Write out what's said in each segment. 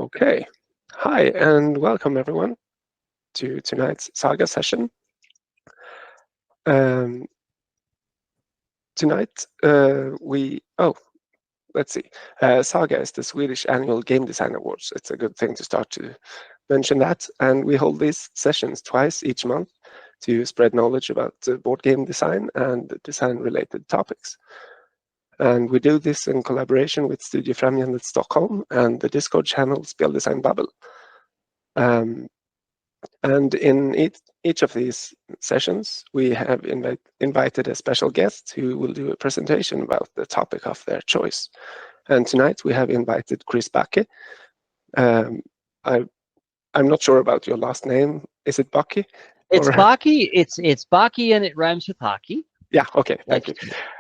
Okay. Hi, and welcome everyone to tonight's SAGA session. Um, Tonight, let's see. SAGA is the Swedish Annual Game Design Awards. It's a good thing to start to mention that. And we hold these sessions twice each month to spread knowledge about board game design and design-related topics. And we do this in collaboration with Studio Främjandet Stockholm and the Discord channel Speldesign Bubble. And in each of these sessions, we have invited a special guest who will do a presentation about the topic of their choice. And tonight we have invited Chris Backe. I'm not sure about your last name. Is it Backe? It's Backe. It's Backe, and it rhymes with hockey. Yeah, okay, thank you.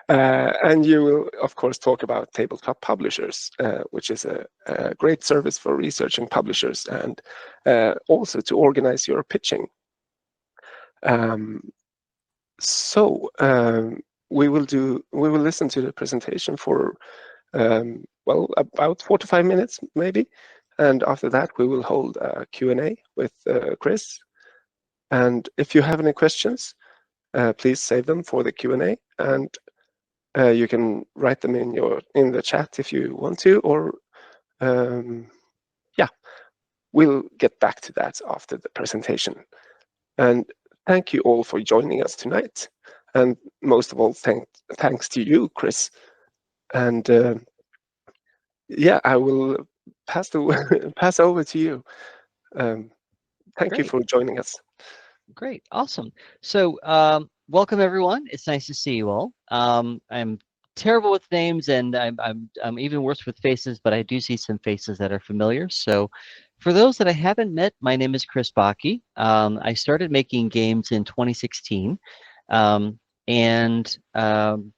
And you will, of course, talk about Tabletop Publishers, which is a great service for researching publishers and also to organize your pitching. We will listen to the presentation for, about 4 to 5 minutes, maybe. And after that, we will hold a Q&A with Chris. And if you have any questions, please save them for the Q&A, and you can write them in the chat if you want to, or yeah, we'll get back to that after the presentation. And thank you all for joining us tonight, and most of all, thanks to you, Chris. And yeah, I will pass over to you. Thank you for joining us. Great, awesome. So welcome everyone. It's nice to see you all. I'm terrible with names, and I'm even worse with faces, but I do see some faces that are familiar. So for those that I haven't met, my name is Chris Backe. I started making games in 2016, and when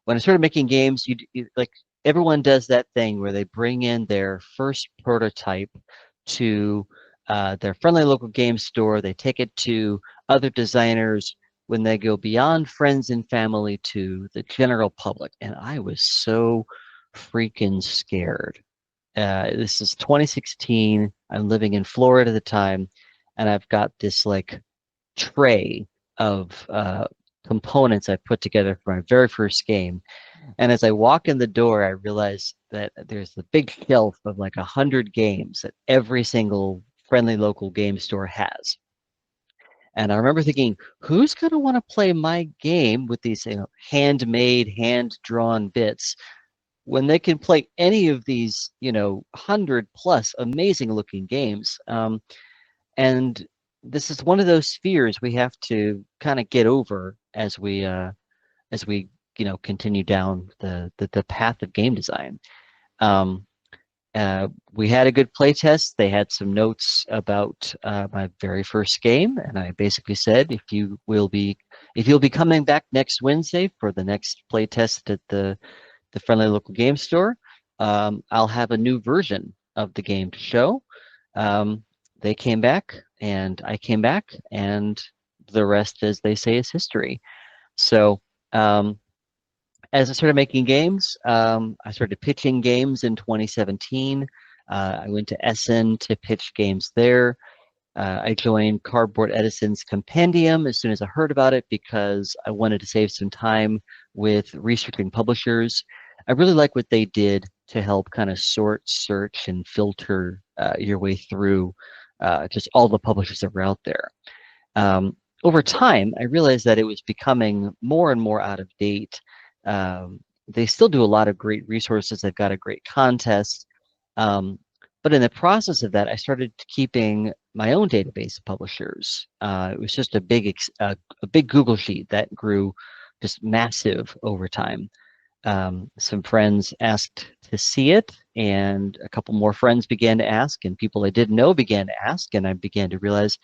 I started making games, like everyone does that thing where they bring in their first prototype to their friendly local game store. They take it to other designers when they go beyond friends and family to the general public. And I was so freaking scared. This is 2016. I'm living in Florida at the time, and I've got this like tray of components I put together for my very first game. And as I walk in the door, I realize that there's the big shelf of like 100 games that every single friendly local game store has. And I remember thinking, who's going to want to play my game with these handmade, hand-drawn bits when they can play any of these 100+ amazing-looking games? And this is one of those fears we have to kind of get over as we continue down the path of game design. We had a good play test. They had some notes about my very first game, and I basically said, if you'll be coming back next Wednesday for the next play test at the friendly local game store, I'll have a new version of the game to show. They came back, and I came back, and the rest, as they say, is history. So as I started making games, I started pitching games in 2017. I went to Essen to pitch games there. I joined Cardboard Edison's Compendium as soon as I heard about it because I wanted to save some time with researching publishers. I really like what they did to help kind of sort, search, and filter your way through just all the publishers that were out there. Over time, I realized that it was becoming more and more out of date. They still do a lot of great resources. They've got a great contest. But in the process of that, I started keeping my own database of publishers. It was just a big Google sheet that grew just massive over time. Some friends asked to see it, and a couple more friends began to ask, and people I didn't know began to ask, and I began to realize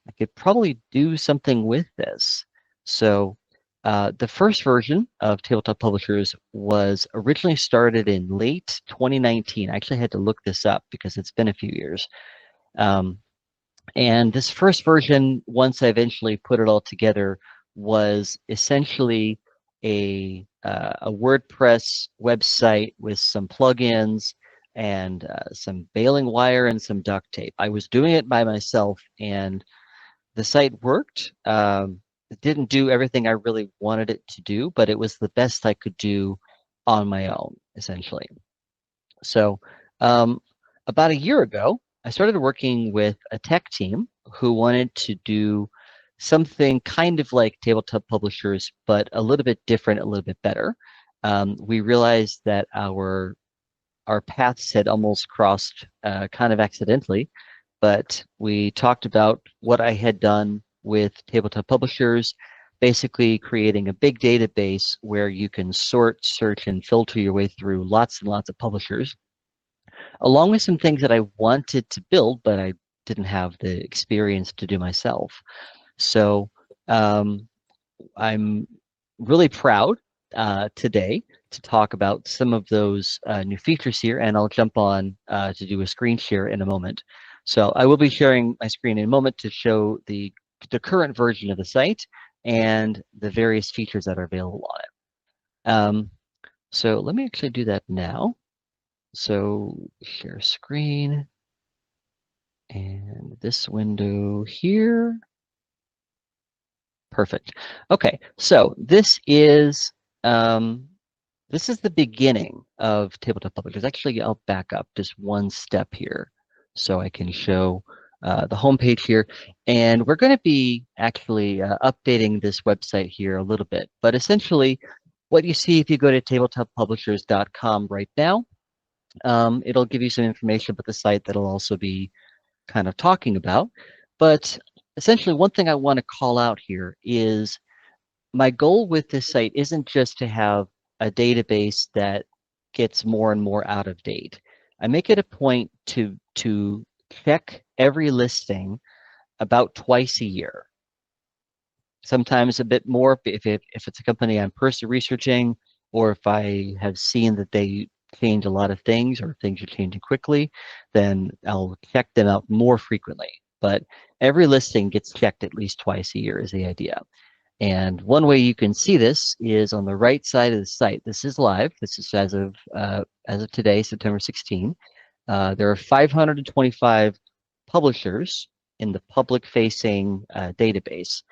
I could probably do something with this. So the first version of Tabletop Publishers was originally started in late 2019. I actually had to look this up because it's been a few years. And this first version, once I eventually put it all together, was essentially a WordPress website with some plugins and some baling wire and some duct tape. I was doing it by myself, and the site worked. It didn't do everything I really wanted it to do, but it was the best I could do on my own, essentially. So about a year ago, I started working with a tech team who wanted to do something kind of like Tabletop Publishers, but a little bit different, a little bit better. We realized that our paths had almost crossed kind of accidentally, but we talked about what I had done with Tabletop Publishers, basically creating a big database where you can sort, search, and filter your way through lots and lots of publishers, along with some things that I wanted to build, but I didn't have the experience to do myself. So I'm really proud today to talk about some of those new features here, and I'll jump on to do a screen share in a moment. So I will be sharing my screen in a moment to show the current version of the site and the various features that are available on it. So let me actually do that now. So share screen, and this window here. Perfect. Okay, so this is the beginning of Tabletop Publishers. Actually, I'll back up just one step here so I can show the homepage here. And we're going to be actually updating this website here a little bit. But essentially, what you see if you go to tabletoppublishers.com right now, it'll give you some information about the site that'll also be kind of talking about. But essentially, one thing I want to call out here is my goal with this site isn't just to have a database that gets more and more out of date. I make it a point to check every listing about twice a year. Sometimes a bit more if it's a company I'm personally researching, or if I have seen that they change a lot of things or things are changing quickly, then I'll check them out more frequently. But every listing gets checked at least twice a year is the idea. And one way you can see this is on the right side of the site. This is live. This is as of today, September 16. There are 525 publishers in the public-facing database.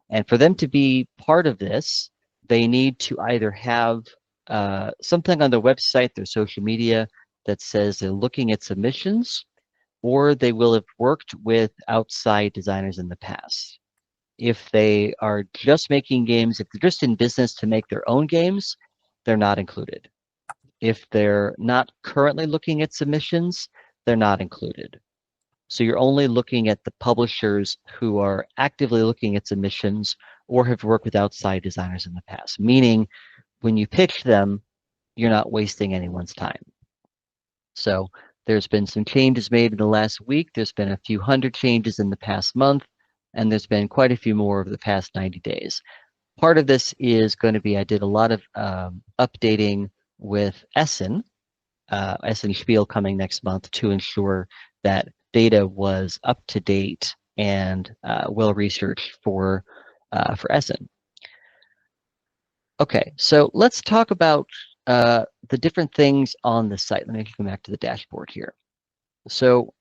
And for them to be part of this, they need to either have something on their website, their social media, that says they're looking at submissions, or they will have worked with outside designers in the past. If they are just making games, if they're just in business to make their own games, they're not included. If they're not currently looking at submissions, they're not included. So you're only looking at the publishers who are actively looking at submissions or have worked with outside designers in the past, meaning when you pitch them, you're not wasting anyone's time. So there's been some changes made in the last week. There's been a few hundred changes in the past month, and there's been quite a few more over the past 90 days. Part of this is going to be, I did a lot of updating with Essen Spiel coming next month to ensure that data was up to date and well researched for Essen. Okay, so let's talk about the different things on the site. Let me come back to the dashboard here. So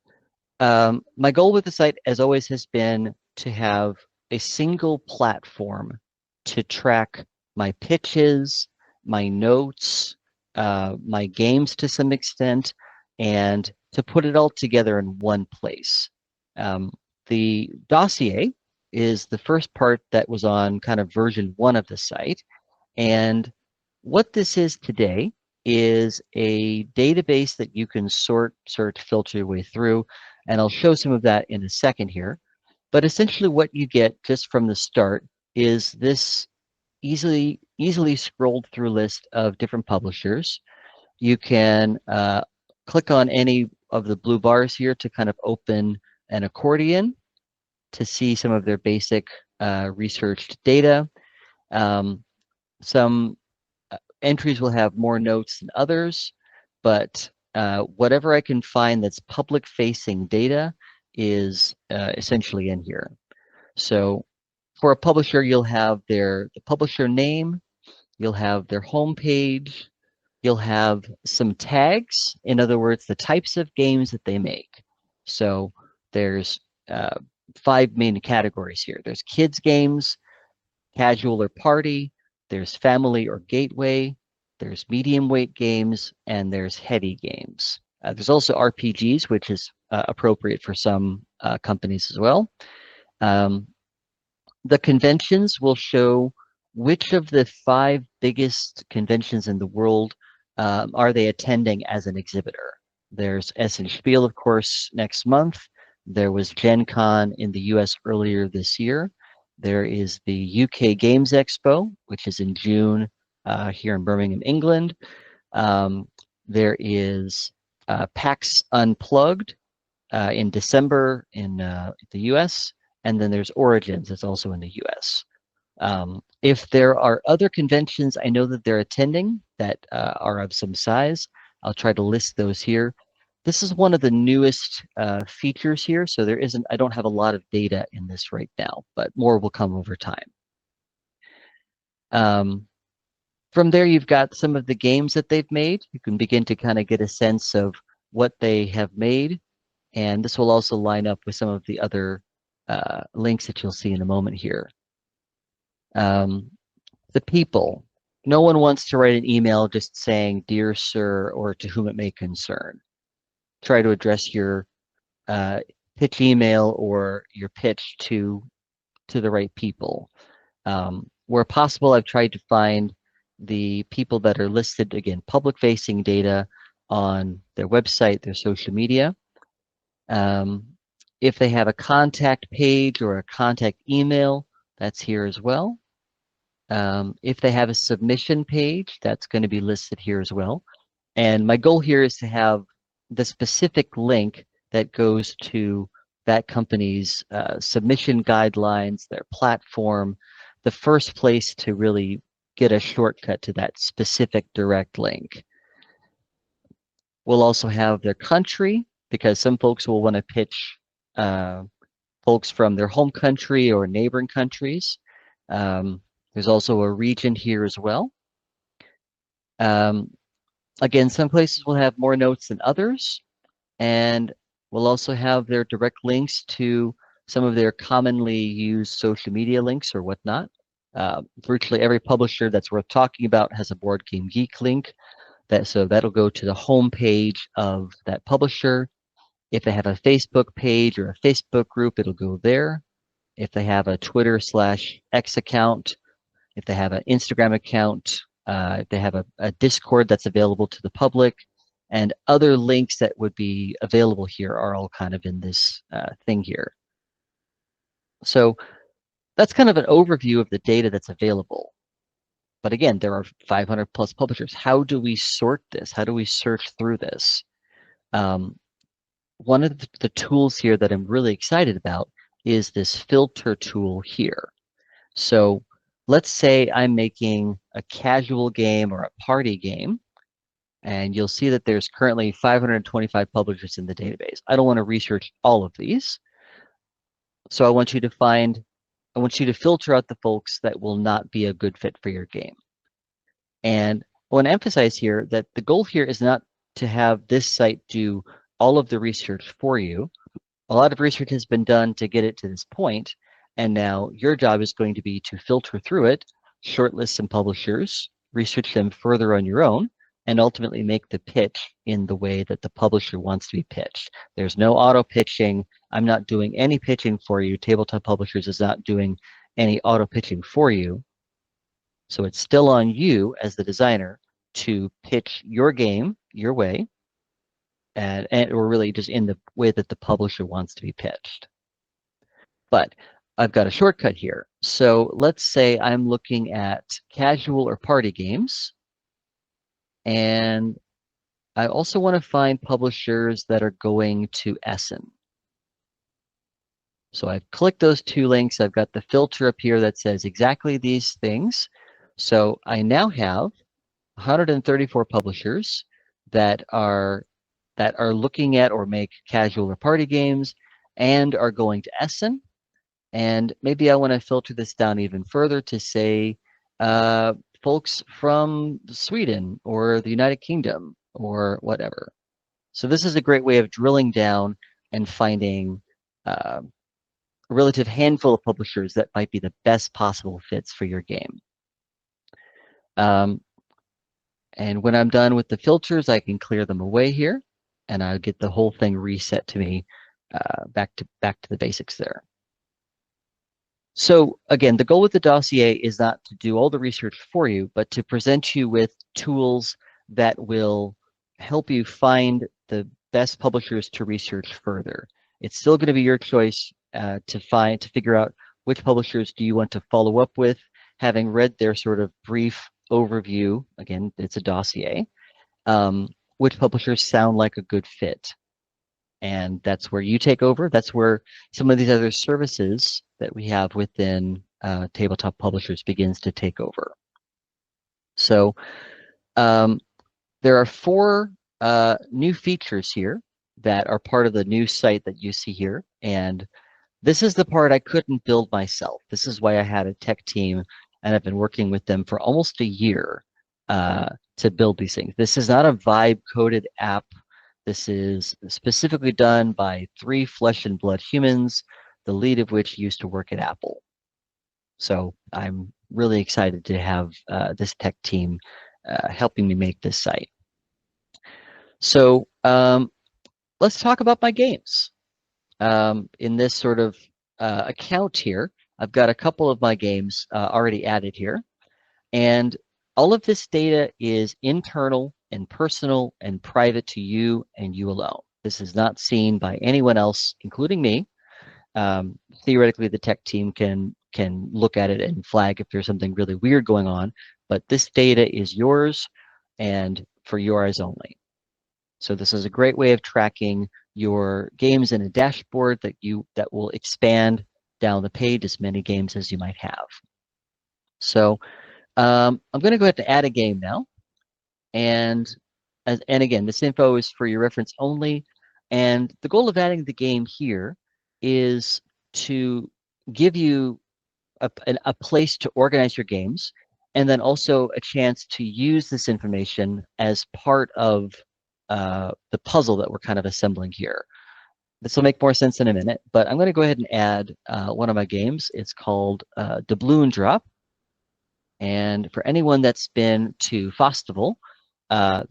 my goal with the site, as always, has been to have a single platform to track my pitches, my notes, my games to some extent, and to put it all together in one place. The dossier is the first part that was on kind of version 1 of the site. And what this is today is a database that you can sort, search, filter your way through. And I'll show some of that in a second here. But essentially what you get just from the start is this easily scrolled through list of different publishers. You can click on any of the blue bars here to kind of open an accordion to see some of their basic researched data. Some entries will have more notes than others, but whatever I can find that's public-facing data is essentially in here. So for a publisher, you'll have the publisher name, you'll have their homepage, You'll have some tags, in other words, the types of games that they make. So there's 5 main categories here. There's kids games, casual or party, there's family or gateway, there's medium weight games, and there's heady games. There's also RPGs, which is appropriate for some companies as well. The conventions will show which of the 5 biggest conventions in the world are they attending as an exhibitor. There's Essen Spiel, of course, next month. There was Gen Con in the US earlier this year. There is the UK Games Expo, which is in June here in Birmingham, England. There is PAX Unplugged in December in the US. And then there's Origins, that's also in the US. If there are other conventions I know that they're attending that are of some size, I'll try to list those here. This is one of the newest features here, so I don't have a lot of data in this right now, but more will come over time. From there, you've got some of the games that they've made. You can begin to kind of get a sense of what they have made, and this will also line up with some of the other links that you'll see in a moment here. The people. No one wants to write an email just saying, "Dear Sir," or "To whom it may concern." Try to address your pitch email or your pitch to the right people. Where possible, I've tried to find the people that are listed, again, public-facing data on their website, their social media. If they have a contact page or a contact email, that's here as well. If they have a submission page, that's going to be listed here as well. And my goal here is to have the specific link that goes to that company's submission guidelines, their platform, the first place to really get a shortcut to that specific direct link. We'll also have their country, because some folks will want to pitch folks from their home country or neighboring countries. There's also a region here as well. Again, some places will have more notes than others, and we'll also have their direct links to some of their commonly used social media links or whatnot. Virtually every publisher that's worth talking about has a Board Game Geek link, so that'll go to the home page of that publisher. If they have a Facebook page or a Facebook group, it'll go there. If they have a Twitter/X account, if they have an Instagram account, if they have a Discord that's available to the public, and other links that would be available here are all kind of in this thing here. So that's kind of an overview of the data that's available. But again, there are 500 plus publishers. How do we sort this? How do we search through this? One of the tools here that I'm really excited about is this filter tool here. So let's say I'm making a casual game or a party game, and you'll see that there's currently 525 publishers in the database. I don't want to research all of these. So I want you to filter out the folks that will not be a good fit for your game. And I want to emphasize here that the goal here is not to have this site do all of the research for you. A lot of research has been done to get it to this point, and now your job is going to be to filter through it, shortlist some publishers, research them further on your own, and ultimately make the pitch in the way that the publisher wants to be pitched. There's no auto pitching. I'm not doing any pitching for you. Tabletop Publishers is not doing any auto pitching for you. So it's still on you as the designer to pitch your game your way, or really just in the way that the publisher wants to be pitched. But I've got a shortcut here. So let's say I'm looking at casual or party games, and I also want to find publishers that are going to Essen. So I've clicked those 2 links. I've got the filter up here that says exactly these things. So I now have 134 publishers that are looking at or make casual or party games and are going to Essen. And maybe I want to filter this down even further to say folks from Sweden or the United Kingdom or whatever. So this is a great way of drilling down and finding a relative handful of publishers that might be the best possible fits for your game. And when I'm done with the filters, I can clear them away here, and I'll get the whole thing reset to me back to the basics there. So again, the goal with the dossier is not to do all the research for you, but to present you with tools that will help you find the best publishers to research further. It's still going to be your choice to figure out which publishers do you want to follow up with, having read their sort of brief overview. Again, it's a dossier. Which publishers sound like a good fit. And that's where you take over. That's where some of these other services that we have within Tabletop Publishers begins to take over. So there are 4 new features here that are part of the new site that you see here. And this is the part I couldn't build myself. This is why I had a tech team, and I've been working with them for almost a year to build these things. This is not a vibe-coded app. This is specifically done by 3 flesh and blood humans, the lead of which used to work at Apple. So I'm really excited to have this tech team helping me make this site. So let's talk about my games. In this sort of account here, I've got a couple of my games already added here. And all of this data is internal and personal and private to you and you alone. This is not seen by anyone else, including me. Theoretically, the tech team can look at it and flag if there's something really weird going on, but this data is yours and for your eyes only. So this is a great way of tracking your games in a dashboard that will expand down the page as many games as you might have. So I'm going to go ahead and add a game now. And again, this info is for your reference only. And the goal of adding the game here is to give you a place to organize your games, and then also a chance to use this information as part of the puzzle that we're kind of assembling here. This will make more sense in a minute, but I'm going to go ahead and add one of my games. It's called Doubloon Drop. And for anyone that's been to Festival,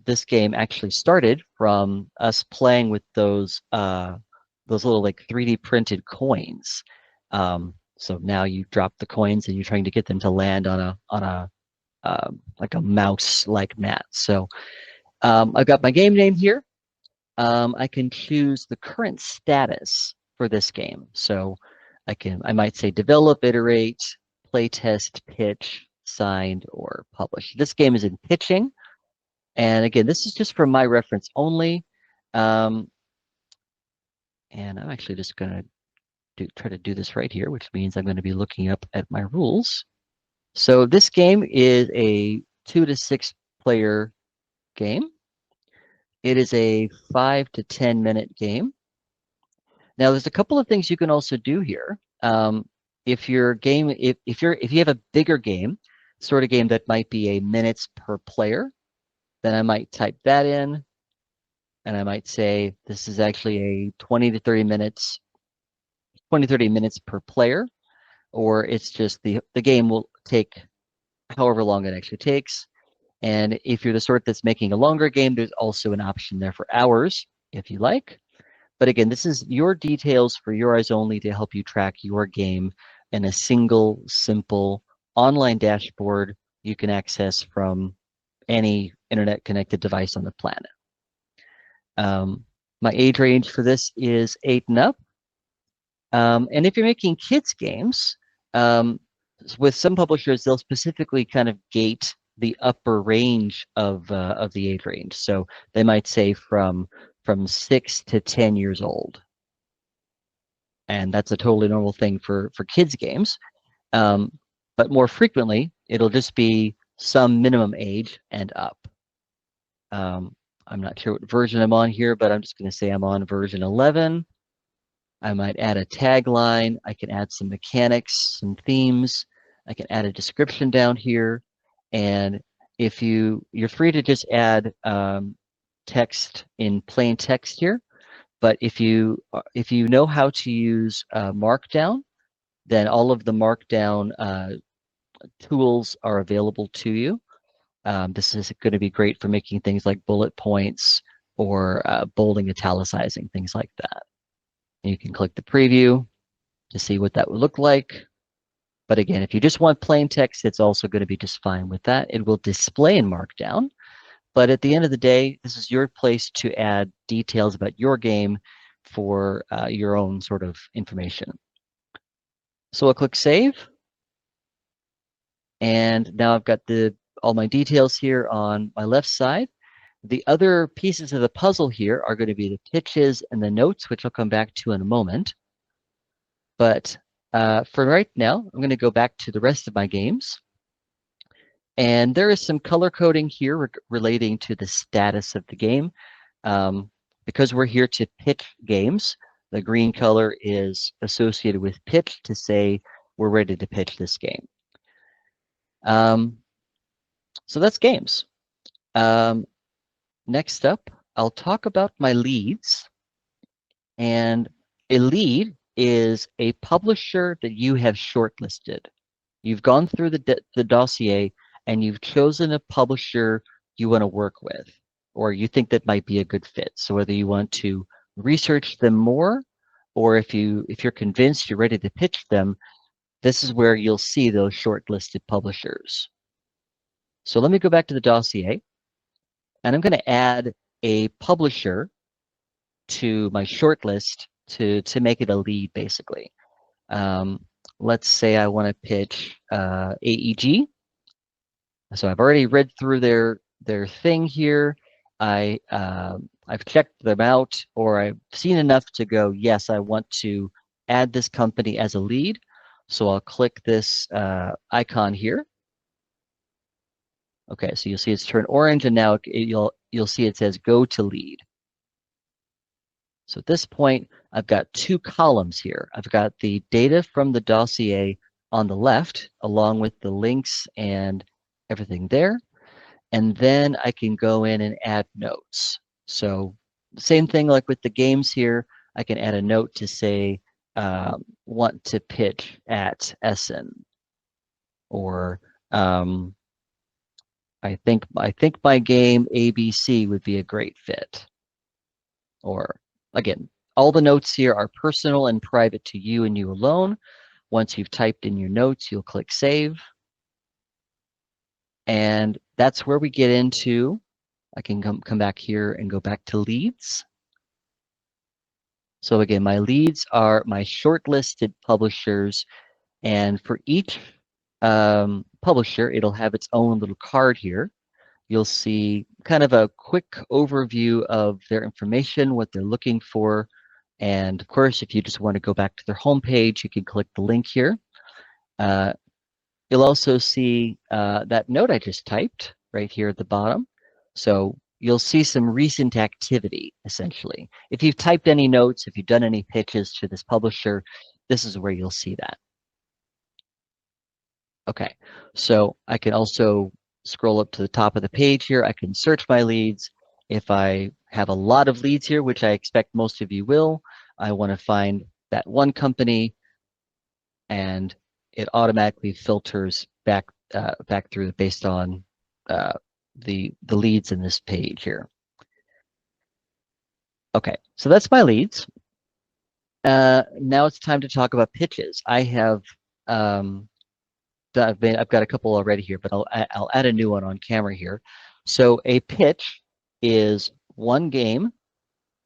this game actually started from us playing with those little like 3D printed coins. So now you drop the coins and you're trying to get them to land on a like a mouse-like mat. So I've got my game name here. I can choose the current status for this game. So I might say develop, iterate, playtest, pitch, signed, or publish. This game is in pitching. And again, this is just for my reference only. And I'm actually just going to try to do this right here, which means I'm going to be looking up at my rules. So this game is a 2 to 6 player game. It is a 5 to 10 minute game. Now, there's a couple of things you can also do here. If you have a bigger game, sort of game that might be a minutes per player, then I might type that in, and I might say this is actually a 20 to 30 minutes per player, or it's just the game will take however long it actually takes. And if you're the sort that's making a longer game, there's also an option there for hours, if you like. But again, this is your details for your eyes only to help you track your game in a single, simple online dashboard you can access from any internet-connected device on the planet. My age range for this is 8 and up. And if you're making kids games, with some publishers, they'll specifically kind of gate the upper range of the age range. So they might say from 6 to 10 years old. And that's a totally normal thing for kids games. But more frequently, it'll just be some minimum age and up. I'm not sure what version I'm on here, but I'm just going to say I'm on version 11. I might add a tagline. I can add some mechanics, some themes. I can add a description down here. And if you're free to just add text in plain text here, but if you know how to use Markdown, then all of the Markdown tools are available to you. This is going to be great for making things like bullet points or bolding, italicizing, things like that. And you can click the preview to see what that would look like. But again, if you just want plain text, it's also going to be just fine with that. It will display in Markdown. But at the end of the day, this is your place to add details about your game for your own sort of information. So I'll click Save. And now I've got all my details here on my left side. The other pieces of the puzzle here are going to be the pitches and the notes, which I'll come back to in a moment. But for right now, I'm going to go back to the rest of my games. And there is some color coding here relating to the status of the game. Because we're here to pitch games, the green color is associated with pitch to say we're ready to pitch this game. So that's games. Next up, I'll talk about my leads. And a lead is a publisher that you have shortlisted. You've gone through the dossier and you've chosen a publisher you want to work with, or you think that might be a good fit. So whether you want to research them more, or if you're convinced you're ready to pitch them, this is where you'll see those shortlisted publishers. So let me go back to the dossier, and I'm going to add a publisher to my shortlist to make it a lead, basically. Let's say I want to pitch AEG. So I've already read through their thing here. I've checked them out, or I've seen enough to go, yes, I want to add this company as a lead. So I'll click this icon here. Okay, so you'll see it's turned orange, and now you'll see it says go to lead. So at this point, I've got two columns here. I've got the data from the dossier on the left, along with the links and everything there. And then I can go in and add notes. So same thing like with the games here, I can add a note to say, want to pitch at Essen, or I think my game ABC would be a great fit. Or again, all the notes here are personal and private to you and you alone. Once you've typed in your notes, you'll click Save. And that's where we get into, I can come back here and go back to leads. So again, my leads are my shortlisted publishers. And for each publisher, it'll have its own little card here. You'll see kind of a quick overview of their information, what they're looking for. And of course, if you just want to go back to their homepage, you can click the link here. You'll also see that note I just typed right here at the bottom. So you'll see some recent activity, essentially. If you've typed any notes, if you've done any pitches to this publisher, this is where you'll see that. Okay, so I can also scroll up to the top of the page here. I can search my leads. If I have a lot of leads here, which I expect most of you will, I want to find that one company, and it automatically filters back through based on the leads in this page here. Okay, so that's my leads. Now it's time to talk about pitches. I've got a couple already here, but I'll add a new one on camera here. So a pitch is one game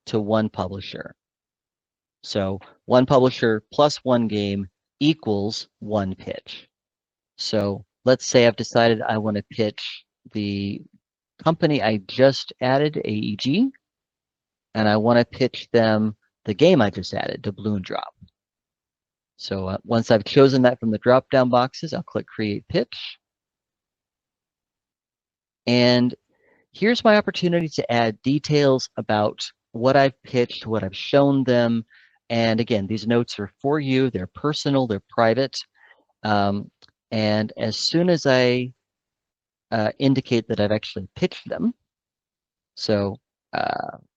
to one publisher. So one publisher plus one game equals one pitch. So let's say I've decided I want to pitch the company I just added, AEG, and I want to pitch them the game I just added, Doubloon Drop. So once I've chosen that from the drop-down boxes, I'll click Create Pitch. And here's my opportunity to add details about what I've pitched, what I've shown them. And again, these notes are for you. They're personal, they're private. And as soon as I indicate that I've actually pitched them. So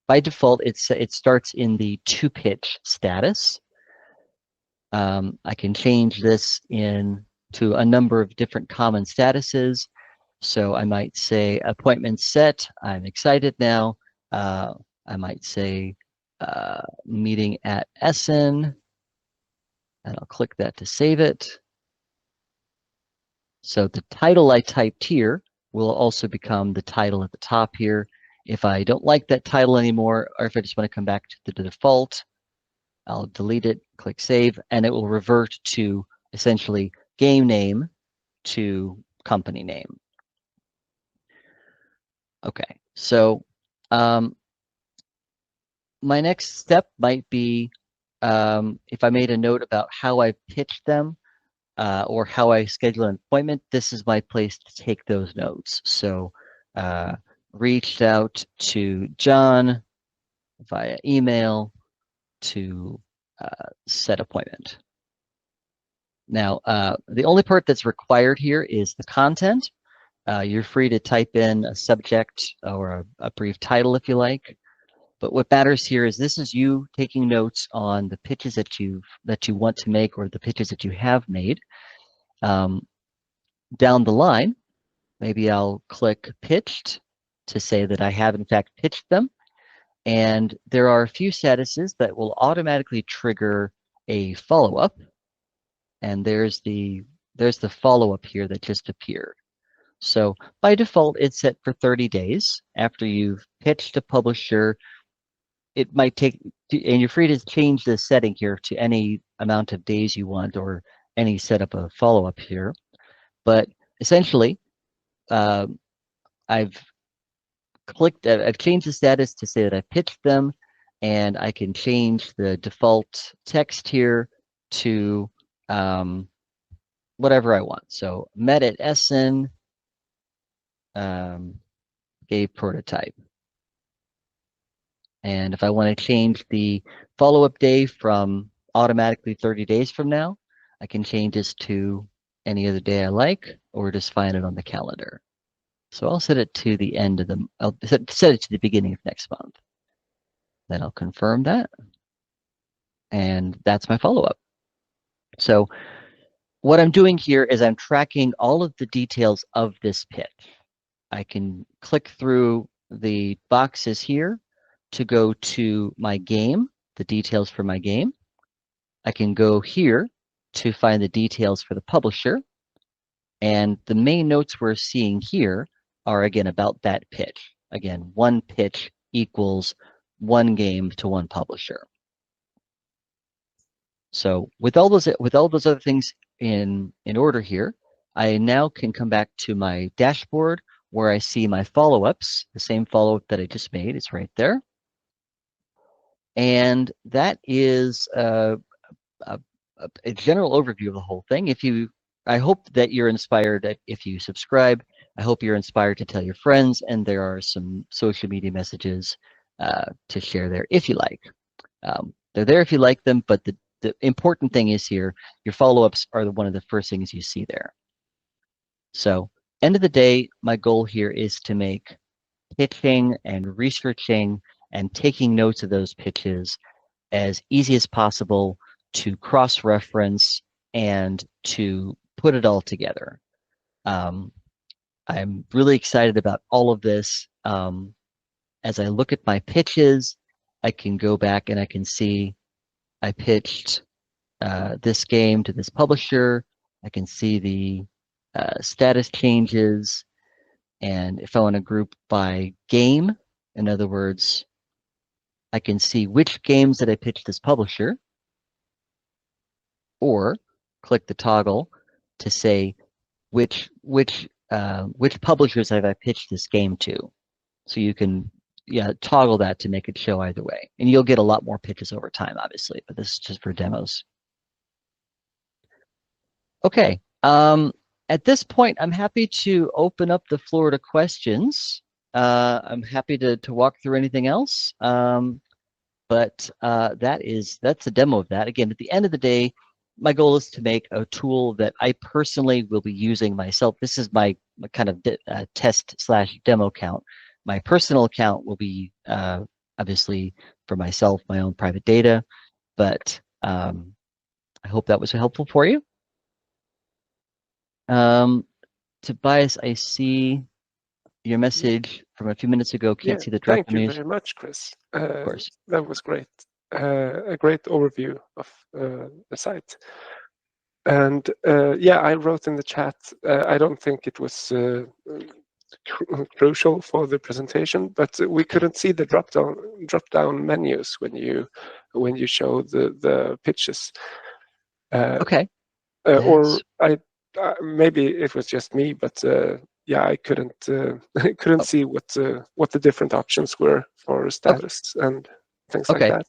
by default, it starts in the to pitch status. I can change this to a number of different common statuses. So I might say appointment set, I'm excited now. I might say meeting at Essen, and I'll click that to save it. So the title I typed here will also become the title at the top here. If I don't like that title anymore, or if I just want to come back to the default, I'll delete it, click save, and it will revert to essentially game name to company name. Okay, so my next step might be if I made a note about how I pitched them or how I schedule an appointment, this is my place to take those notes. So reached out to John via email to set appointment. Now, the only part that's required here is the content. You're free to type in a subject or a brief title if you like. But what matters here is this is you taking notes on the pitches that you want to make or the pitches that you have made. Down the line, maybe I'll click pitched to say that I have in fact pitched them. And there are a few statuses that will automatically trigger a follow-up. And there's the follow-up here that just appeared. So by default, it's set for 30 days. After you've pitched a publisher, it might take, and you're free to change the setting here to any amount of days you want or any setup of follow-up here. But essentially, I've changed the status to say that I pitched them, and I can change the default text here to whatever I want. So met at Essen, gave prototype. And if I want to change the follow-up day from automatically 30 days from now, I can change this to any other day I like, or just find it on the calendar. So I'll set it to the end of I'll set it to the beginning of next month. Then I'll confirm that. And that's my follow-up. So what I'm doing here is I'm tracking all of the details of this pitch. I can click through the boxes here to go to my game, the details for my game. I can go here to find the details for the publisher. And the main notes we're seeing here are, again, about that pitch. Again, one pitch equals one game to one publisher. So with all those other things in order here, I now can come back to my dashboard where I see my follow-ups. The same follow-up that I just made is right there. And that is a general overview of the whole thing. I hope that you're inspired. If you subscribe, I hope you're inspired to tell your friends, and there are some social media messages to share there if you like. They're there if you like them, but the important thing is here, your follow-ups are one of the first things you see there. So end of the day, my goal here is to make pitching and researching and taking notes of those pitches as easy as possible to cross-reference and to put it all together. I'm really excited about all of this. As I look at my pitches, I can go back and I can see I pitched this game to this publisher. I can see the status changes. And if I want to group by game, in other words, I can see which games that I pitched this publisher, or click the toggle to say which publishers have I pitched this game to. So you can toggle that to make it show either way. And you'll get a lot more pitches over time, obviously, but this is just for demos. Okay. At this point, I'm happy to open up the floor to questions. I'm happy to walk through anything else. But that's a demo of that. Again, at the end of the day, my goal is to make a tool that I personally will be using myself. This is my kind of test/demo account. My personal account will be obviously for myself, my own private data, but I hope that was helpful for you. Tobias, I see your message from a few minutes ago. Can't see the drop Thank you news. very much, Chris. Of course. That was great. A great overview of the site. And yeah, I wrote in the chat, I don't think it was crucial for the presentation, but we couldn't see the drop down menus when you show the pitches. Okay. Or maybe it was just me, but yeah, I couldn't see what the different options were for status and things like that.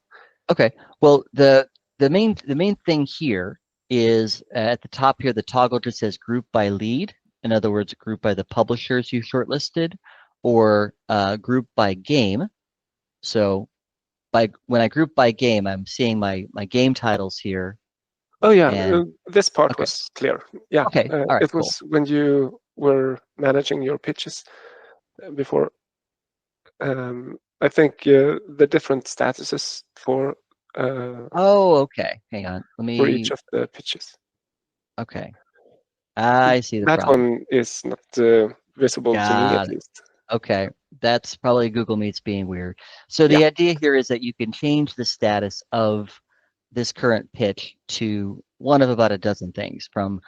Okay. Well, the main thing here is at the top here, the toggle just says group by lead. In other words, group by the publishers you shortlisted, or group by game. So when I group by game, I'm seeing my game titles here. Oh yeah, this part was clear. Yeah, okay. All right, it was when you were managing your pitches before. I think the different statuses for okay. Hang on. Let me. for each of the pitches. Okay. I see the that problem. one is not visible to me, at least. Okay, that's probably Google Meets being weird. So the idea here is that you can change the status of this current pitch to one of about a dozen things, from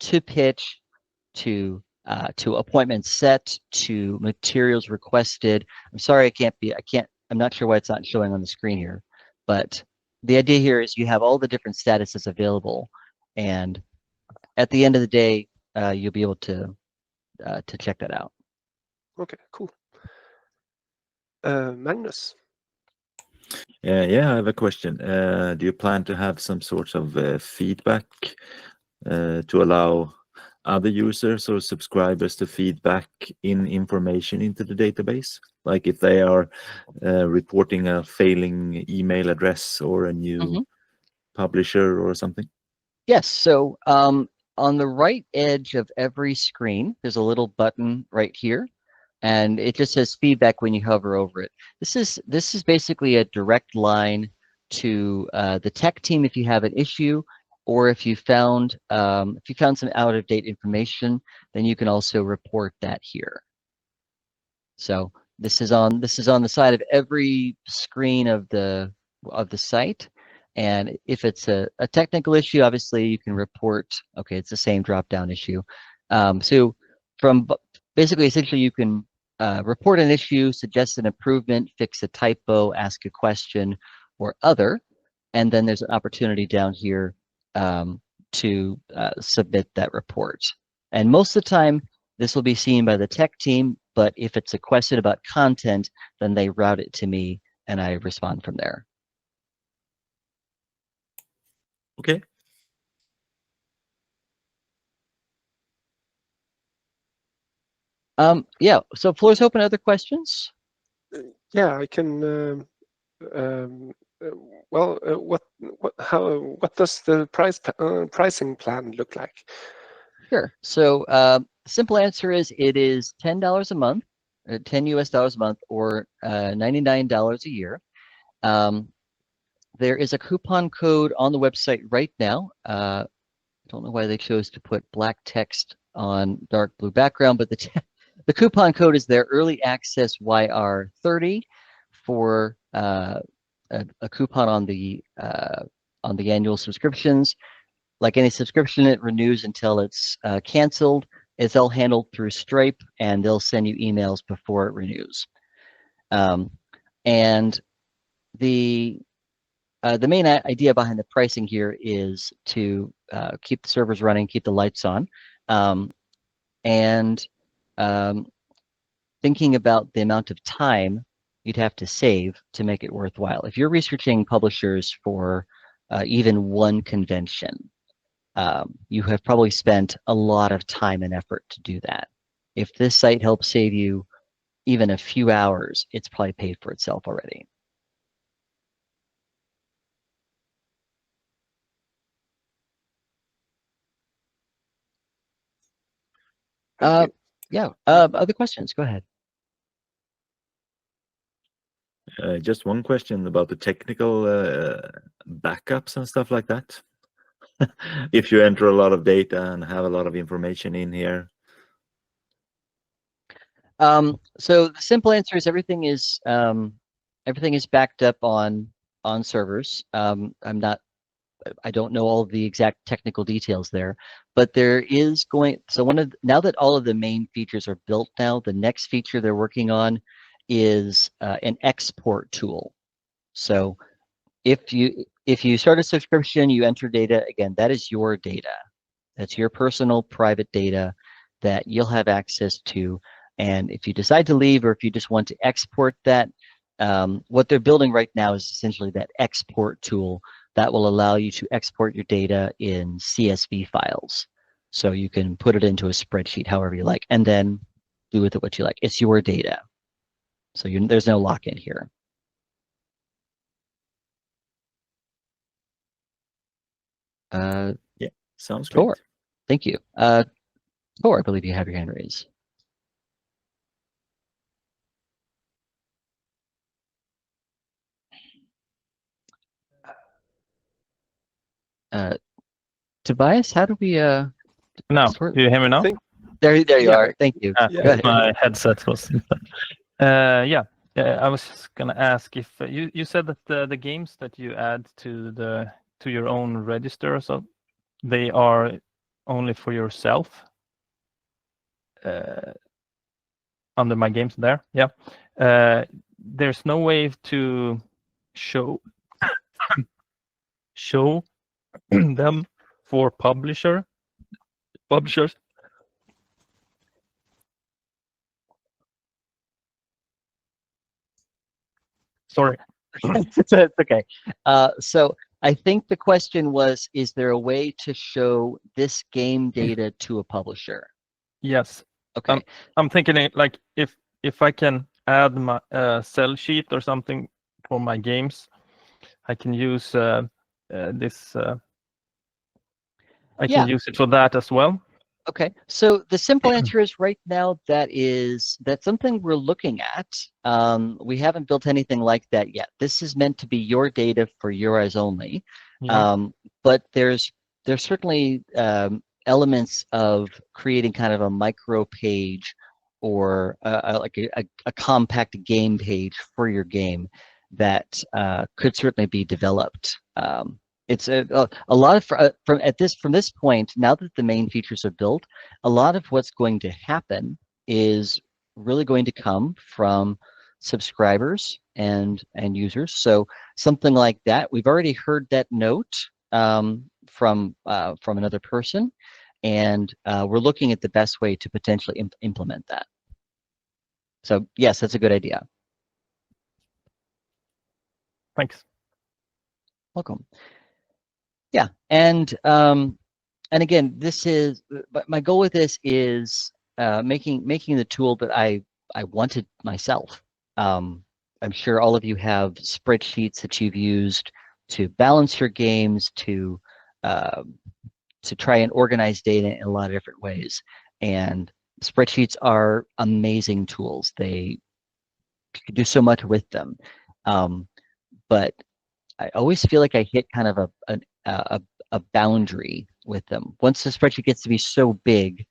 to pitch to appointment set to materials requested. I'm sorry, I'm not sure why it's not showing on the screen here, but the idea here is you have all the different statuses available, and at the end of the day, you'll be able to check that out. Okay, cool. Magnus. Yeah, I have a question. Do you plan to have some sort of feedback to allow other users or subscribers to feedback in information into the database? Like if they are reporting a failing email address or a new publisher or something? Yes, so on the right edge of every screen, there's a little button right here, and it just says feedback when you hover over it. This is basically a direct line to the tech team if you have an issue, or if you found some out of date information, then you can also report that here. So this is on the side of every screen of the site. And if it's a technical issue, obviously you can report, okay, it's the same drop-down issue. So from basically, essentially, you can report an issue, suggest an improvement, fix a typo, ask a question, or other. And then there's an opportunity down here to submit that report. And most of the time, this will be seen by the tech team, but if it's a question about content, then they route it to me and I respond from there. Okay. Yeah, so floor is open. Other questions? Yeah, I can. Well, what does the pricing plan look like? Sure. So simple answer is it is $10 a month, $10 US a month, or $99 a year. There is a coupon code on the website right now. I don't know why they chose to put black text on dark blue background, but the coupon code is there, early access YR30, for a coupon on the annual subscriptions. Like any subscription, it renews until it's canceled. It's all handled through Stripe, and they'll send you emails before it renews. And the main idea behind the pricing here is to keep the servers running, keep the lights on, and thinking about the amount of time you'd have to save to make it worthwhile. If you're researching publishers for even one convention, you have probably spent a lot of time and effort to do that. If this site helps save you even a few hours, it's probably paid for itself already. Thank you. Yeah. Other questions? Go ahead. Just one question about the technical backups and stuff like that. If you enter a lot of data and have a lot of information in here. So the simple answer is everything is backed up on servers. I don't know all the exact technical details there, but there is going. So now that all of the main features are built now, the next feature they're working on is an export tool. So if you start a subscription, you enter data, again, that is your data. That's your personal private data that you'll have access to. And if you decide to leave, or if you just want to export that, what they're building right now is essentially that export tool that will allow you to export your data in CSV files. So you can put it into a spreadsheet however you like, and then do with it what you like. It's your data. So there's no lock-in here. Yeah, sounds Tor, great. thank you. Tor, I believe you have your hand raised. Tobias, how do we Now, do you hear me now? There you Yeah. are. Thank you. Ah, Yeah. Go ahead. my headset was. Yeah. I was just gonna ask if you said that the games that you add to your own register, so they are only for yourself. Under my games there, yeah. There's no way to show them for publishers. Sorry. It's okay. So I think the question was, is there a way to show this game data to a publisher? Yes. Okay. I'm thinking like if I can add my sell sheet or something for my games, I can use this. I can use it for that as well. Okay, so the simple answer is right now that's something we're looking at. We haven't built anything like that yet. This is meant to be your data for your eyes only. Yeah. But there's certainly elements of creating kind of a micro page or like a compact game page for your game that could certainly be developed. It's a lot of from this point, now that the main features are built, a lot of what's going to happen is really going to come from subscribers and users. So something like that, we've already heard that note from another person, and we're looking at the best way to potentially implement that. So yes, that's a good idea. Thanks. Welcome. Yeah, and again, this is my goal with this is making the tool that I wanted myself. I'm sure all of you have spreadsheets that you've used to balance your games, to try and organize data in a lot of different ways. And spreadsheets are amazing tools. They can do so much with them, but I always feel like I hit kind of a boundary with them. Once the spreadsheet gets to be so big,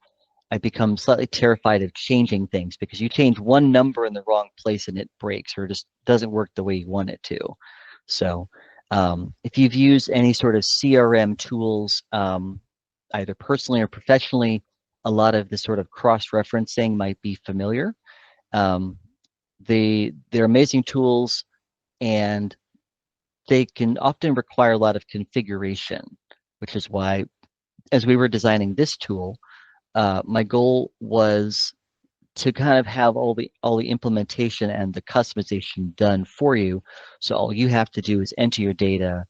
I become slightly terrified of changing things, because you change one number in the wrong place and it breaks or just doesn't work the way you want it to. So if you've used any sort of CRM tools, either personally or professionally, a lot of this sort of cross-referencing might be familiar. They're amazing tools, and they can often require a lot of configuration, which is why, as we were designing this tool, my goal was to kind of have all the implementation and the customization done for you. So all you have to do is enter your data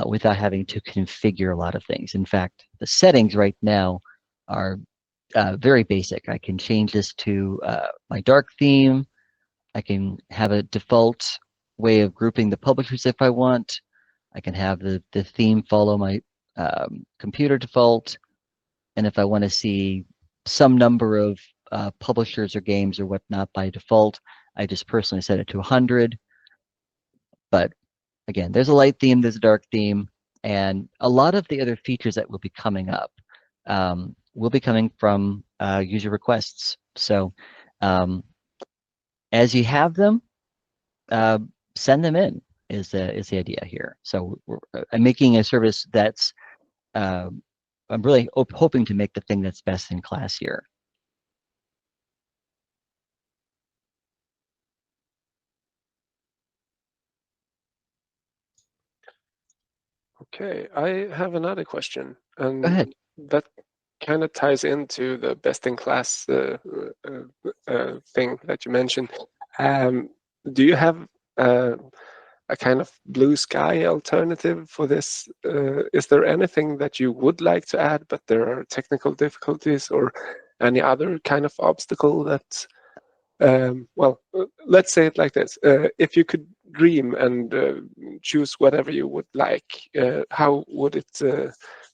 without having to configure a lot of things. In fact, the settings right now are very basic. I can change this to my dark theme. I can have a default way of grouping the publishers if I want. I can have the theme follow my computer default. And if I want to see some number of publishers or games or whatnot by default. I just personally set it to 100. But again, there's a light theme, there's a dark theme, and a lot of the other features that will be coming up will be coming from user requests. So as you have them, send them in is the idea here. So I'm making a service that's I'm really hoping to make the thing that's best in class here. Okay, I have another question, and Go ahead. that kind of ties into the best-in-class thing that you mentioned. Do you have a kind of blue sky alternative for this? Is there anything that you would like to add, but there are technical difficulties, or any other kind of obstacle that? Well, let's say it like this. If you could dream and choose whatever you would like, how would it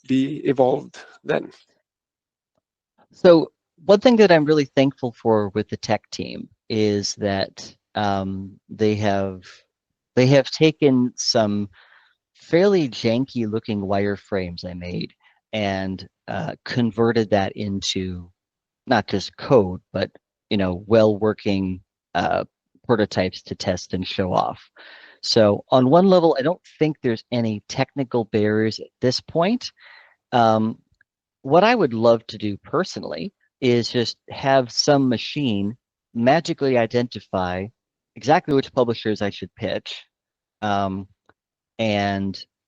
be evolved then? So one thing that I'm really thankful for with the tech team is that they have taken some fairly janky looking wireframes I made and converted that into not just code, but well working prototypes to test and show off. So on one level, I don't think there's any technical barriers at this point. What I would love to do personally is just have some machine magically identify exactly which publishers I should pitch. And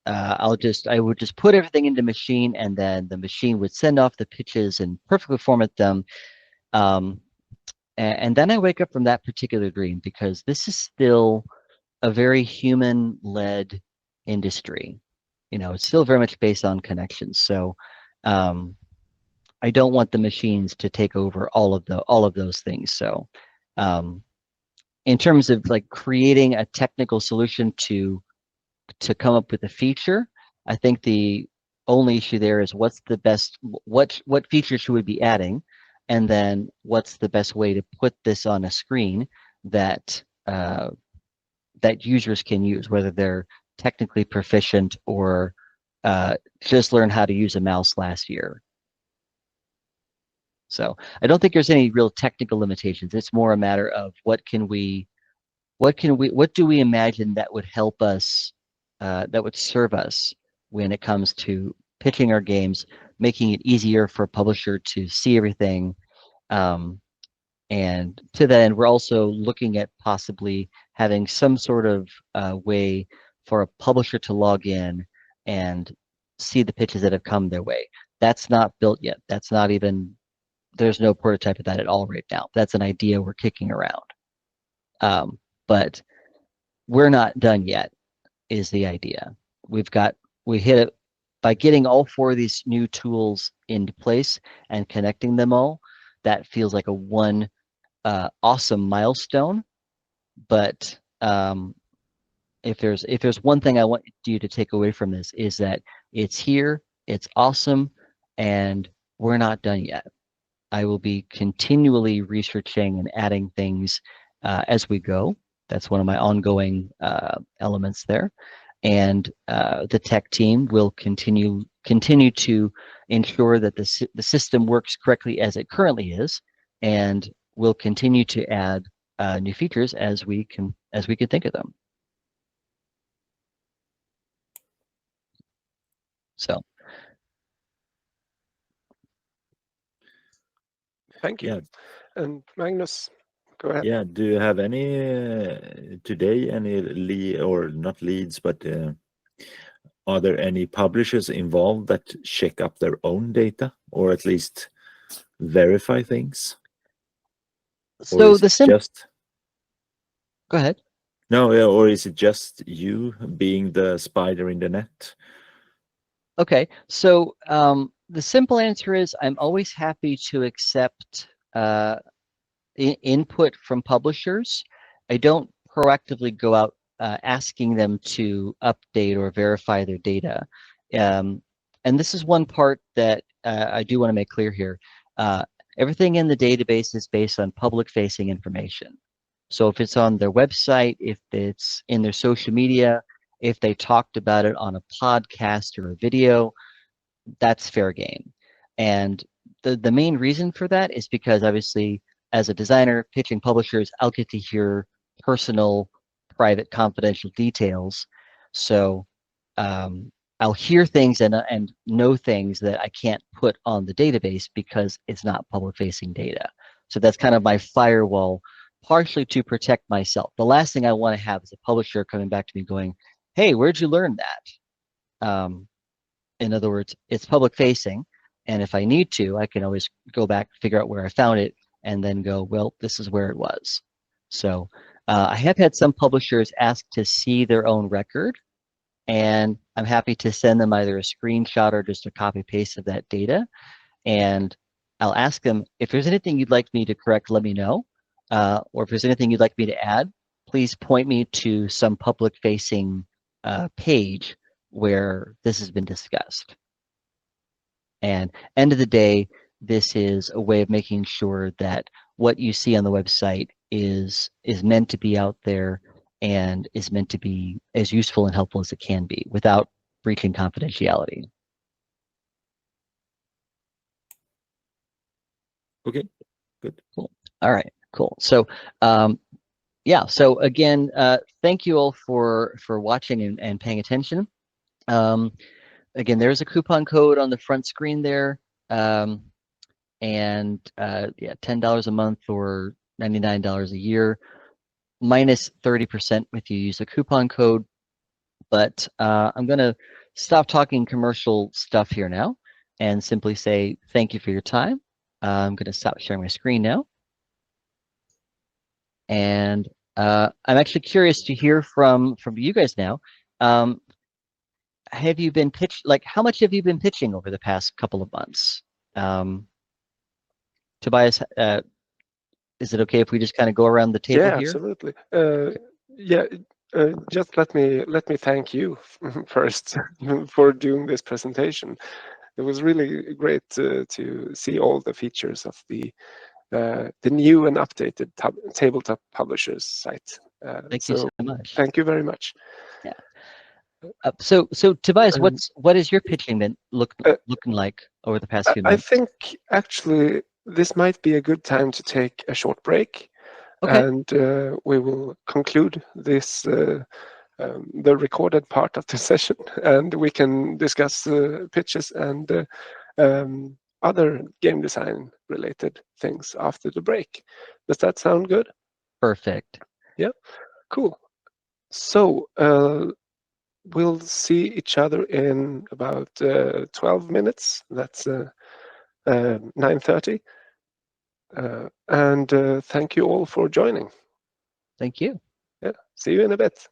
I would just put everything into machine, and then the machine would send off the pitches and perfectly format them. And then I wake up from that particular dream, because this is still a very human-led industry. It's still very much based on connections. So I don't want the machines to take over all of those things. So in terms of like creating a technical solution to come up with a feature, I think the only issue there is what features should we be adding, and then what's the best way to put this on a screen that that users can use, whether they're technically proficient or just learn how to use a mouse last year. So I don't think there's any real technical limitations. It's more a matter of what do we imagine that would help us, that would serve us when it comes to pitching our games, making it easier for a publisher to see everything. And to that end, we're also looking at possibly having some sort of way for a publisher to log in and see the pitches that have come their way. That's not built yet. That's not even, there's no prototype of that at all right now. That's an idea we're kicking around. But we're not done yet, is the idea. We hit it by getting all 4 of these new tools into place and connecting them all. That feels like a awesome milestone. But if there's one thing I want you to take away from this, is that it's here, it's awesome, and we're not done yet. I will be continually researching and adding things as we go. That's one of my ongoing elements there. And the tech team will continue to ensure that the system works correctly as it currently is, and we'll continue to add new features as we can think of them. So. Thank you. Yeah. And Magnus, go ahead. Yeah. Do you have any today, any not leads, but are there any publishers involved that check up their own data, or at least verify things? So Go ahead. No, or is it just you being the spider in the net? Okay, so the simple answer is I'm always happy to accept input from publishers. I don't proactively go out asking them to update or verify their data. And this is one part that I do want to make clear here. everything in the database is based on public-facing information. So if it's on their website, if it's in their social media, if they talked about it on a podcast or a video, that's fair game. And the main reason for that is because obviously, as a designer pitching publishers, I'll get to hear personal, private, confidential details. So I'll hear things and know things that I can't put on the database because it's not public-facing data. So that's kind of my firewall, partially to protect myself. The last thing I want to have is a publisher coming back to me going, "Hey, where'd you learn that?" In other words, it's public-facing, and if I need to, I can always go back, figure out where I found it, and then go, "Well, this is where it was." So I have had some publishers ask to see their own record, and I'm happy to send them either a screenshot or just a copy paste of that data. And I'll ask them, if there's anything you'd like me to correct, let me know. Or if there's anything you'd like me to add, please point me to some public-facing page where this has been discussed. And end of the day, this is a way of making sure that what you see on the website is meant to be out there and is meant to be as useful and helpful as it can be without breaching confidentiality. Okay, good. Cool. All right, cool. So yeah, so again, thank you all for watching and paying attention. Again, there's a coupon code on the front screen there. And yeah, $10 a month or $99 a year, minus 30% if you use a coupon code. But I'm going to stop talking commercial stuff here now and simply say thank you for your time. I'm going to stop sharing my screen now. And I'm actually curious to hear from you guys now. Have you been how much have you been pitching over the past couple of months? Tobias, is it okay if we just kind of go around the table Yeah, here? absolutely. Yeah, just let me thank you first for doing this presentation. It was really great to see all the features of the new and updated Tabletop Publishers site. Thank you so much. Thank you very much. Yeah. So Tobias, what is your pitching been looking like over the past few months? I think actually this might be a good time to take a short break. Okay. And we will conclude this the recorded part of the session, and we can discuss pitches and other game design related things after the break. Does that sound good? Perfect. Yeah, cool. So we'll see each other in about 12 minutes. That's 9:30. And thank you all for joining. Thank you. Yeah, see you in a bit.